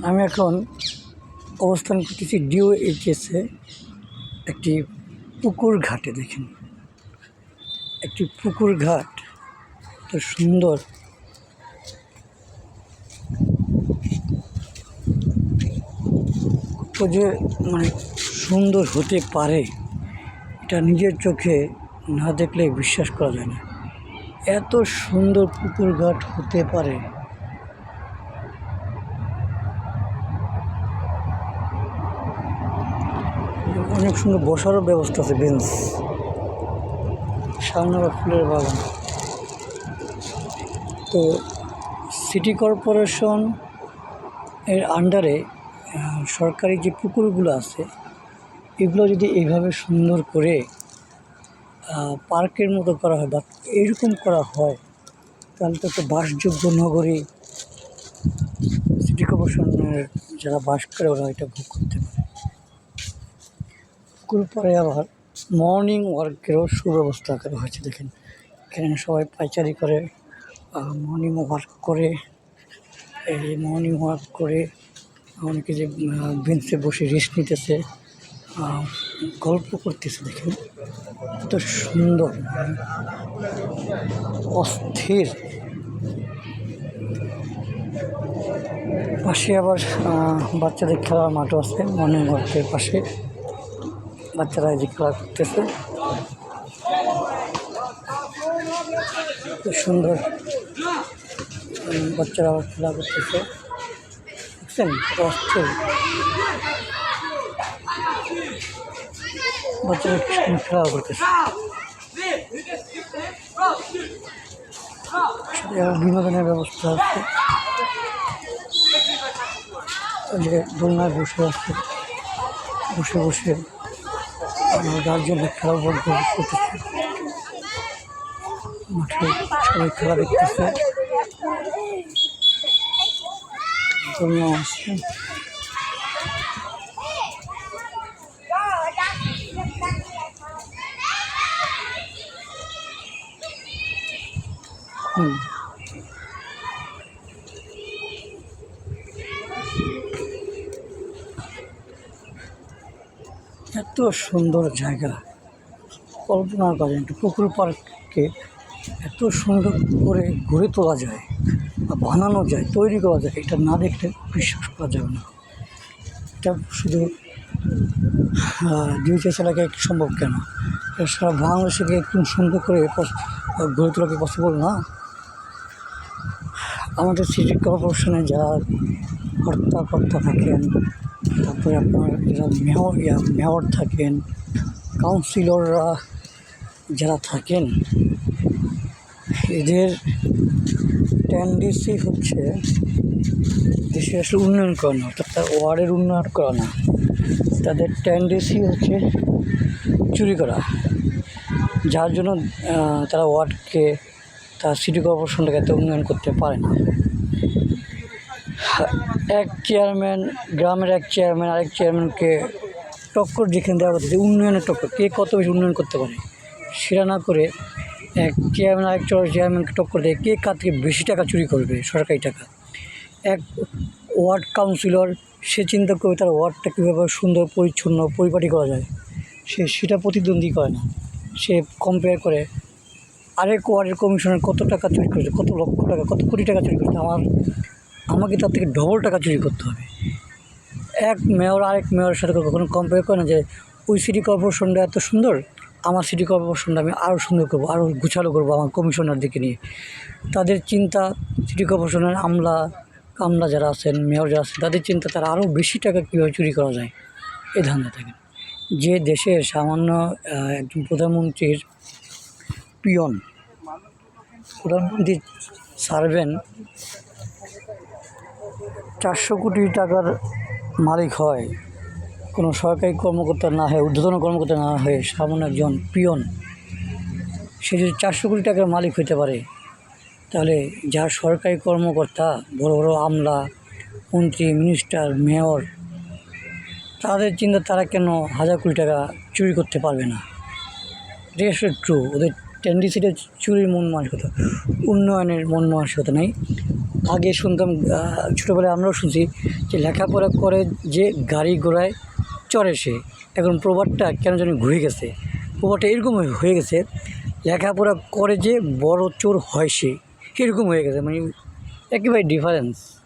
আমি এখন অবস্থান করতেছি DOHS-এ একটি পুকুর ঘাটে। দেখেন, একটি পুকুর ঘাট তো সুন্দর। ও যে সুন্দর হতে পারে এটা নিজের চোখে না দেখলে বিশ্বাস করা যায় না। এত সুন্দর পুকুর ঘাট হতে পারে। অনেক সুন্দর বসারও ব্যবস্থা আছে, বেঞ্চ, সামনে আবার ফুলের বাগান। তো সিটি কর্পোরেশন এর আন্ডারে সরকারি যে পুকুরগুলো আছে এগুলো যদি এইভাবে সুন্দর করে পার্কের মতো করা হয় বা এরকম করা হয় তাহলে তো একটা বাসযোগ্য নগরী সিটি কর্পোরেশনের যারা বাস করে ওরা এটা ভোগ করতে পারে। পুকুর পরে আবার মর্নিং ওয়ার্কেরও সুব্যবস্থা করা হয়েছে। দেখেন, এখানে সবাই পাইচারি করে, মর্নিং ওয়ার্ক করে। এই মর্নিং ওয়ার্ক করে অনেকে যে বেঞ্চে বসে রেস্ট নিতেছে, গল্প করতেছে। দেখেন এত সুন্দর, অস্থির। পাশে আবার বাচ্চাদের খেলার মাঠও আছে। মর্নিং ওয়ার্কের পাশে বাচ্চারা যে খেলা করতেছে, খুব সুন্দর। বাচ্চারা আবার খেলা করতেছে, বুঝছেন, অস্থির। বাচ্চারা খেলা করতেছে, বিনোদনের ব্যবস্থা আছে। যে দোলনায় বসে আছে, বসে বসে গার্জেনরা খেলা বলতে করতেছে, মাঠে সবাই খেলা দেখতেছে। দোলনা আসছে, এত সুন্দর জায়গা কল্পনা করা যায়। একটা পুকুর পার্ককে এত সুন্দর করে গড়ে তোলা যায় বা বানানো যায়, তৈরি করা যায়, এটা না দেখলে বিশ্বাস করা যাবে না। এটা শুধু DOHS এলাকায় সম্ভব কেন, সারা বাংলাদেশে একটু সুন্দর করে গড়ে তোলা কি পসিবল না? আমাদের সিটি কর্পোরেশনে যারা কর্তা থাকেন, তারপরে আপনার যারা মেয়র থাকেন, কাউন্সিলররা যারা থাকেন, এদের টেন্ডেন্সি হচ্ছে দেশে আসলে উন্নয়ন করা না, অর্থাৎ তার ওয়ার্ডের উন্নয়ন করা না। তাদের টেন্ডেন্সি হচ্ছে চুরি করা, যার জন্য তারা ওয়ার্ডকে, তার সিটি কর্পোরেশনটাকে এত উন্নয়ন করতে পারে না। এক চেয়ারম্যান, গ্রামের এক চেয়ারম্যান আরেক চেয়ারম্যানকে টক্কর যেখানে দেওয়া হচ্ছে, উন্নয়নের টক্কর, কে কত বেশি উন্নয়ন করতে পারে সেটা না করে এক চেয়ারম্যান আরেক চেয়ারম্যানকে টক্কর দেয় কে কার থেকে বেশি টাকা চুরি করবে, সরকারি টাকা। এক ওয়ার্ড কাউন্সিলর সে চিন্তা করবে তার ওয়ার্ডটা কীভাবে সুন্দর পরিচ্ছন্ন পরিপাটি করা যায়, সেটা প্রতিদ্বন্দ্বী করে না। সে কম্পেয়ার করে আরেক ওয়ার্ডের কমিশনার কত টাকা চুরি করেছে, কত লক্ষ টাকা, কত কোটি টাকা চুরি করেছে, আমাকে তার থেকে ডবল টাকা চুরি করতে হবে। এক মেয়র আরেক মেয়রের সাথে কখনো কম্পেয়ার করে না যে ওই সিটি কর্পোরেশনটা এত সুন্দর, আমার সিটি কর্পোরেশনটা আমি আরও সুন্দর করবো, আরও গুছালো করবো আমার কমিশনারদেরকে নিয়ে। তাদের চিন্তা, সিটি কর্পোরেশনের কামলা যারা আছেন, মেয়র যারা আছেন, তাদের চিন্তা তারা আরও বেশি টাকা কীভাবে চুরি করা যায়, এই ধান্দা থাকেন। যে দেশের সামান্য একজন প্রধানমন্ত্রীর পিয়ন, প্রধানমন্ত্রীর সার্ভেন্ট 400 কোটি টাকার মালিক হয়, কোনো সরকারি কর্মকর্তা না হয়ে, ঊর্ধ্বতন কর্মকর্তা না হয়ে সামান্য একজন পিয়ন, সে যদি 400 কোটি টাকার মালিক হতে পারে, তাহলে যারা সরকারি কর্মকর্তা, বড় বড় আমলা, মন্ত্রী, মিনিস্টার, মেয়র, তাদের চিন্তা তারা কেন 1000 কোটি টাকা চুরি করতে পারবে না? এটা আসলে ট্রু, ওদের টেন্ডেন্সিটা চুরির মন মানসিকতা, উন্নয়নের মন মানসিকতা নেই। আগে শুনতাম, ছোটোবেলায় আমরাও শুনছি যে লেখাপড়া করে যে গাড়ি ঘোড়ায় চড়ে সে। এখন প্রবাদটা কেন জানি ঘুরে গেছে। প্রবাদটা এরকম হয়ে গেছে, লেখাপড়া করে যে বড় চোর হয় সে, এরকম হয়ে গেছে। মানে একেবারে ডিফারেন্স।